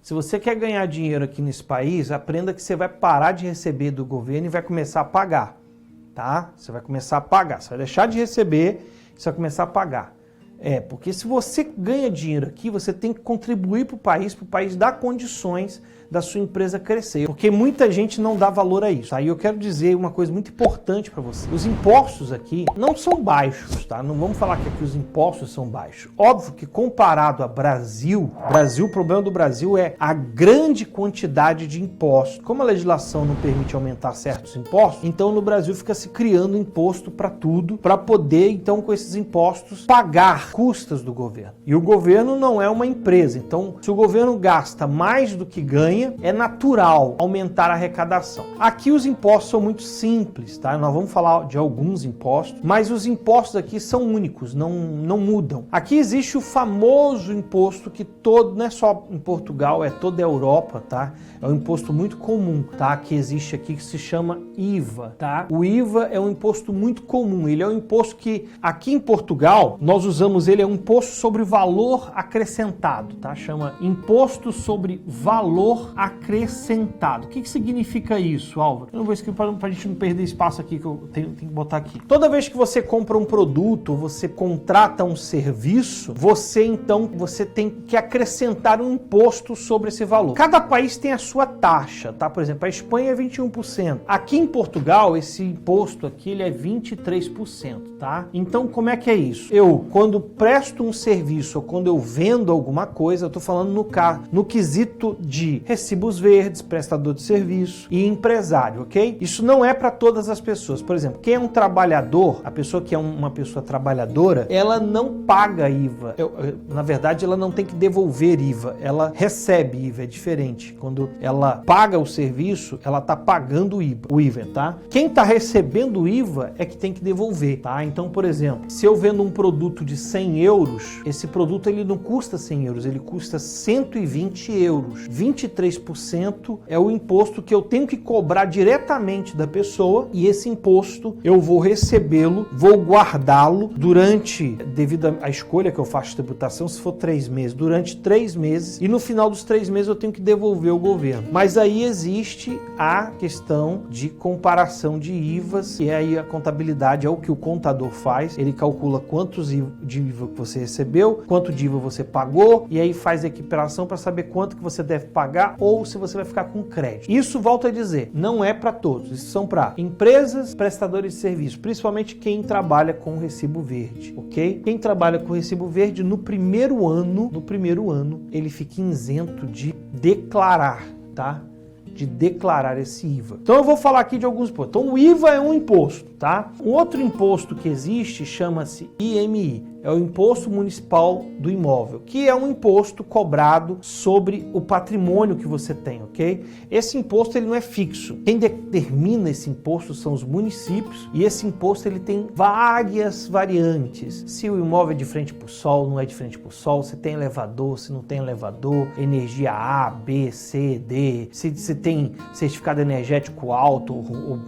Se você quer ganhar dinheiro aqui nesse país, aprenda que você vai parar de receber do governo e vai começar a pagar, tá? Você vai começar a pagar, você vai deixar de receber e você vai começar a pagar. Porque se você ganha dinheiro aqui, você tem que contribuir para o país dar condições da sua empresa crescer. Porque muita gente não dá valor a isso. Aí eu quero dizer uma coisa muito importante para você. Os impostos aqui não são baixos, tá? Não vamos falar que aqui os impostos são baixos. Óbvio que comparado ao Brasil, o problema do Brasil é a grande quantidade de impostos. Como a legislação não permite aumentar certos impostos, então no Brasil fica se criando imposto para tudo, para poder, então, com esses impostos, pagar custas do governo. E o governo não é uma empresa, então se o governo gasta mais do que ganha, é natural aumentar a arrecadação. Aqui os impostos são muito simples, tá? Nós vamos falar de alguns impostos, mas os impostos aqui são únicos, não mudam. Aqui existe o famoso imposto que não é só em Portugal, é toda a Europa, tá? É um imposto muito comum, tá? Que existe aqui, que se chama IVA, tá? O IVA é um imposto muito comum, ele é um imposto que aqui em Portugal nós usamos ele, é um imposto sobre valor acrescentado, tá? Chama imposto sobre valor acrescentado. O que significa isso, Álvaro? Eu não vou escrever para a gente não perder espaço aqui, que eu tenho que botar aqui. Toda vez que você compra um produto, você contrata um serviço, você tem que acrescentar um imposto sobre esse valor. Cada país tem a sua taxa, tá? Por exemplo, a Espanha é 21%. Aqui em Portugal, esse imposto aqui, ele é 23%, tá? Então, como é que é isso? Quando presto um serviço ou quando eu vendo alguma coisa, eu estou falando no quesito de recibos verdes, prestador de serviço e empresário, ok? Isso não é para todas as pessoas. Por exemplo, quem é um trabalhador, a pessoa que é uma pessoa trabalhadora, ela não paga IVA. Na verdade, ela não tem que devolver IVA, ela recebe IVA, é diferente. Quando ela paga o serviço, ela está pagando o IVA, tá? Quem está recebendo o IVA é que tem que devolver, tá? Então, por exemplo, se eu vendo um produto de 100 euros, esse produto ele não custa 100 euros, ele custa 120 euros. 23% é o imposto que eu tenho que cobrar diretamente da pessoa e esse imposto eu vou recebê-lo, vou guardá-lo devido à escolha que eu faço de tributação, se for 3 meses, durante 3 meses e no final dos 3 meses eu tenho que devolver ao governo. Mas aí existe a questão de comparação de IVAs e aí a contabilidade é o que o contador faz, ele calcula quantos de IVA que você recebeu, quanto de IVA você pagou e aí faz a equiparação para saber quanto que você deve pagar ou se você vai ficar com crédito. Isso, volto a dizer, não é para todos, isso são para empresas, prestadores de serviço, principalmente quem trabalha com recibo verde, ok? Quem trabalha com recibo verde no primeiro ano, ele fica isento de declarar, tá? De declarar esse IVA. Então eu vou falar aqui de alguns impostos. Então o IVA é um imposto, tá? Um outro imposto que existe chama-se IMI. É o Imposto Municipal do Imóvel, que é um imposto cobrado sobre o patrimônio que você tem, ok? Esse imposto ele não é fixo. Quem determina esse imposto são os municípios e esse imposto ele tem várias variantes. Se o imóvel é de frente para o sol, não é de frente para o sol, se tem elevador, se não tem elevador, energia A, B, C, D, se tem certificado energético alto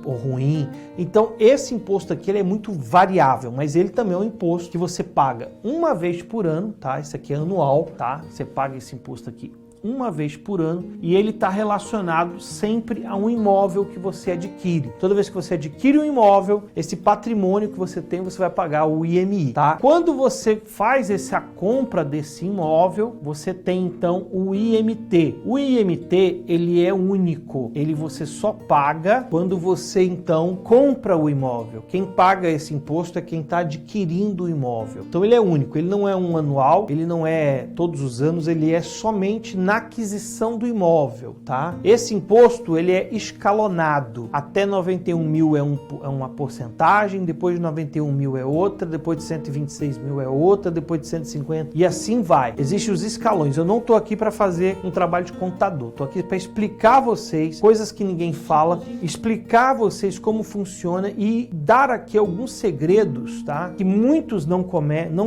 ou ruim. Então esse imposto aqui ele é muito variável, mas ele também é um imposto que você paga uma vez por ano, tá? Isso aqui é anual, tá? Você paga esse imposto aqui uma vez por ano e ele está relacionado sempre a um imóvel que você adquire. Toda vez que você adquire um imóvel, esse patrimônio que você tem, você vai pagar o IMI, tá? Quando você faz a compra desse imóvel, você tem então o IMT. O IMT, ele é único. Você só paga quando você então compra o imóvel. Quem paga esse imposto é quem está adquirindo o imóvel. Então ele é único, ele não é um anual, ele não é todos os anos, ele é somente na aquisição do imóvel, tá? Esse imposto, ele é escalonado. Até 91 mil é uma porcentagem, depois de 91 mil é outra, depois de 126 mil é outra, depois de 150 e assim vai. Existem os escalões. Eu não tô aqui para fazer um trabalho de contador, tô aqui para explicar a vocês coisas que ninguém fala, explicar a vocês como funciona e dar aqui alguns segredos, tá? Que muitos não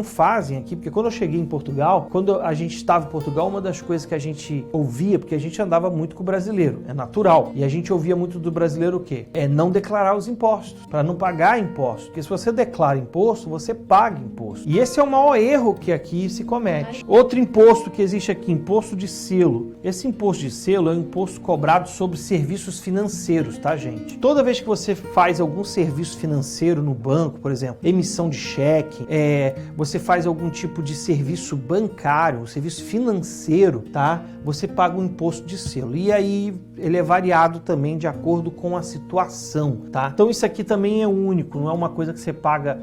fazem aqui, porque quando eu cheguei em Portugal, quando a gente estava em Portugal, uma das coisas que a gente gente ouvia, porque a gente andava muito com o brasileiro, é natural. E a gente ouvia muito do brasileiro o quê? É não declarar os impostos, para não pagar imposto. Porque se você declara imposto, você paga imposto. E esse é o maior erro que aqui se comete. Outro imposto que existe aqui, imposto de selo. Esse imposto de selo é um imposto cobrado sobre serviços financeiros, tá, gente? Toda vez que você faz algum serviço financeiro no banco, por exemplo, emissão de cheque, você faz algum tipo de serviço bancário, serviço financeiro, tá? Você paga um imposto de selo. E aí ele é variado também de acordo com a situação, tá? Então isso aqui também é único, não é uma coisa que você paga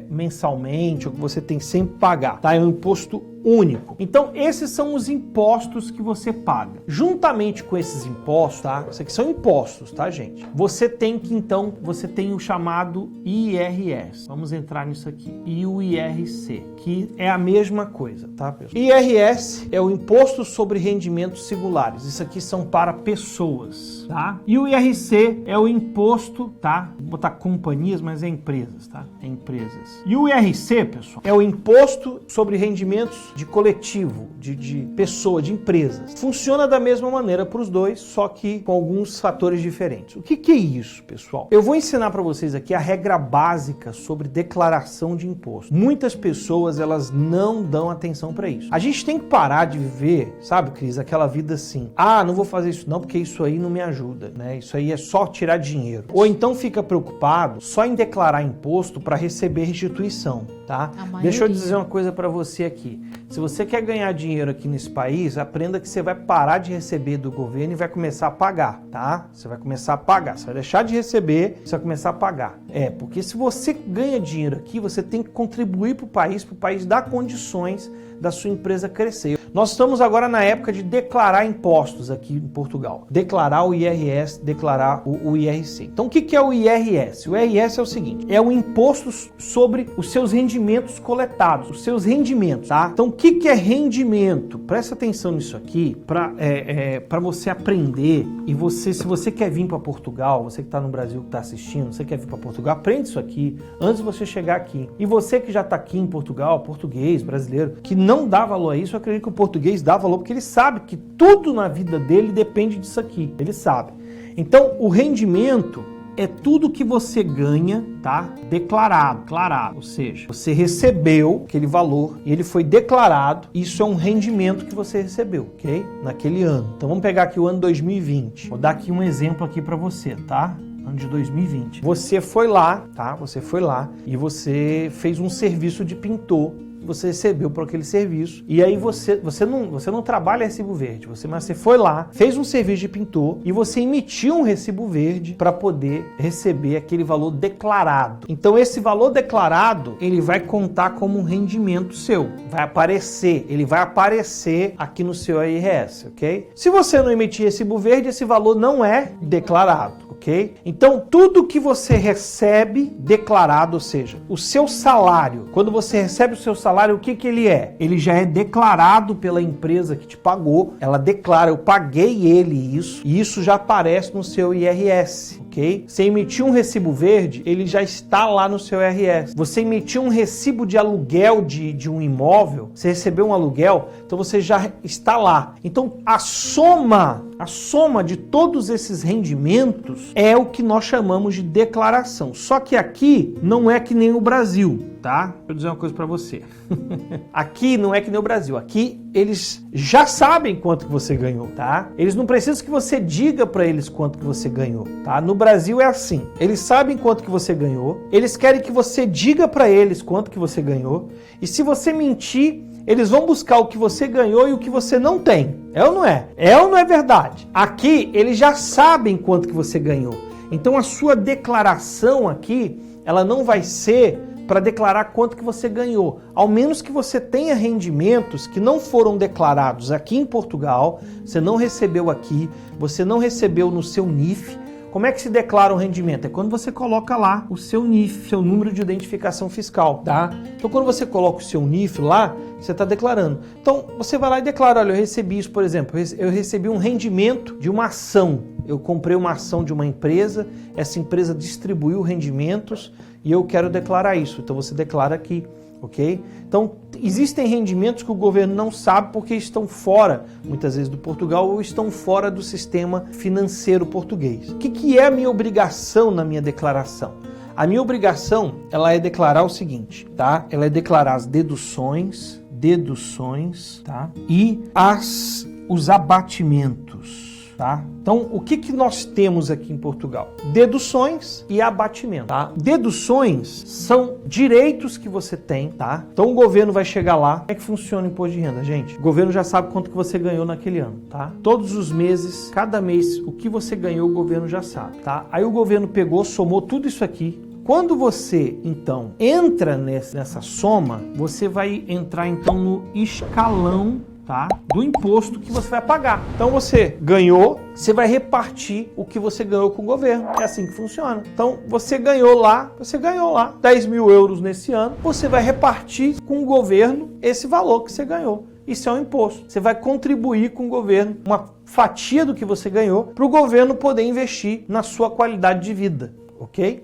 mensalmente ou que você tem sempre que pagar, tá? É um imposto único. Então, esses são os impostos que você paga. Juntamente com esses impostos, tá? Isso aqui são impostos, tá, gente? Você tem o chamado IRS. Vamos entrar nisso aqui. E o IRC, que é a mesma coisa, tá, pessoal? IRS é o Imposto sobre Rendimentos Singulares. Isso aqui são para pessoas, tá? E o IRC é o imposto, tá? Vou botar companhias, mas é empresas, tá? É empresas. E o IRC, pessoal, é o Imposto sobre Rendimentos de coletivo, de pessoa, de empresas. Funciona da mesma maneira para os dois, só que com alguns fatores diferentes. O que é isso, pessoal? Eu vou ensinar para vocês aqui a regra básica sobre declaração de imposto. Muitas pessoas, elas não dão atenção para isso. A gente tem que parar de viver, sabe, Cris, aquela vida assim, não vou fazer isso não, porque isso aí não me ajuda, né? Isso aí é só tirar dinheiro. Ou então fica preocupado só em declarar imposto para receber restituição, tá? Deixa eu dizer uma coisa para você aqui. Se você quer ganhar dinheiro aqui nesse país, aprenda que você vai parar de receber do governo e vai começar a pagar, tá? Você vai começar a pagar. Você vai deixar de receber, você vai começar a pagar. Porque se você ganha dinheiro aqui, você tem que contribuir para o país dar condições da sua empresa crescer. Nós estamos agora na época de declarar impostos aqui em Portugal. Declarar o IRS, declarar o IRC. Então o que é o IRS? O IRS é o seguinte, é o imposto sobre os seus rendimentos coletados, os seus rendimentos, tá? Então o que é rendimento? Presta atenção nisso aqui para você aprender e se você quer vir para Portugal, você que está no Brasil, que está assistindo, você quer vir para Portugal, aprende isso aqui antes de você chegar aqui. E você que já está aqui em Portugal, português, brasileiro, que não dá valor a isso, eu acredito que o português dá valor porque ele sabe que tudo na vida dele depende disso aqui. Ele sabe. Então, o rendimento é tudo que você ganha, tá? Declarado. Ou seja, você recebeu aquele valor e ele foi declarado. Isso é um rendimento que você recebeu, ok? Naquele ano. Então, vamos pegar aqui o ano 2020. Vou dar aqui um exemplo aqui para você, tá? Ano de 2020. Você foi lá, tá? Você foi lá e você fez um serviço de pintor. Você recebeu por aquele serviço e aí você não trabalha recibo verde, mas você foi lá, fez um serviço de pintor e você emitiu um recibo verde para poder receber aquele valor declarado. Então esse valor declarado, ele vai contar como um rendimento seu, ele vai aparecer aqui no seu IRS, ok? Se você não emitir recibo verde, esse valor não é declarado. Ok? Então, tudo que você recebe declarado, ou seja, o seu salário, quando você recebe o seu salário, o que ele é? Ele já é declarado pela empresa que te pagou, ela declara, eu paguei ele isso, e isso já aparece no seu IRS. Okay? Você emitiu um recibo verde, ele já está lá no seu IRS. Você emitiu um recibo de aluguel de um imóvel, você recebeu um aluguel, então você já está lá. Então a soma de todos esses rendimentos é o que nós chamamos de declaração. Só que aqui não é que nem o Brasil, tá? Deixa eu dizer uma coisa para você. Aqui não é que nem o Brasil. Aqui eles já sabem quanto que você ganhou, tá? Eles não precisam que você diga para eles quanto que você ganhou, tá? No Brasil é assim. Eles sabem quanto que você ganhou. Eles querem que você diga para eles quanto que você ganhou. E se você mentir, eles vão buscar o que você ganhou e o que você não tem. É ou não é? É ou não é verdade? Aqui, eles já sabem quanto que você ganhou. Então, a sua declaração aqui, ela não vai ser para declarar quanto que você ganhou. Ao menos que você tenha rendimentos que não foram declarados aqui em Portugal, você não recebeu aqui, você não recebeu no seu NIF. Como é que se declara um rendimento? É quando você coloca lá o seu NIF, seu número de identificação fiscal, tá? Então, quando você coloca o seu NIF lá, você está declarando. Então, você vai lá e declara, olha, eu recebi isso, por exemplo, eu recebi um rendimento de uma ação. Eu comprei uma ação de uma empresa, essa empresa distribuiu rendimentos e eu quero declarar isso. Então, você declara aqui ok? Então, existem rendimentos que o governo não sabe porque estão fora, muitas vezes, do Portugal ou estão fora do sistema financeiro português. O que é a minha obrigação na minha declaração? A minha obrigação, ela é declarar o seguinte, tá? Ela é declarar as deduções, tá? E os abatimentos, tá? Então, o que nós temos aqui em Portugal? Deduções e abatimento, tá? Deduções são direitos que você tem, tá? Então, o governo vai chegar lá. Como é que funciona o imposto de renda, gente? O governo já sabe quanto que você ganhou naquele ano, tá? Todos os meses, cada mês, o que você ganhou, o governo já sabe, tá? Aí o governo pegou, somou tudo isso aqui. Quando você, então, entra nessa soma, você vai entrar, então, no escalão, tá, do imposto que você vai pagar. Então, você ganhou, você vai repartir o que você ganhou com o governo. É assim que funciona. Então, você ganhou lá 10 mil euros nesse ano, você vai repartir com o governo esse valor que você ganhou. Isso é um imposto. Você vai contribuir com o governo, uma fatia do que você ganhou, para o governo poder investir na sua qualidade de vida. Ok?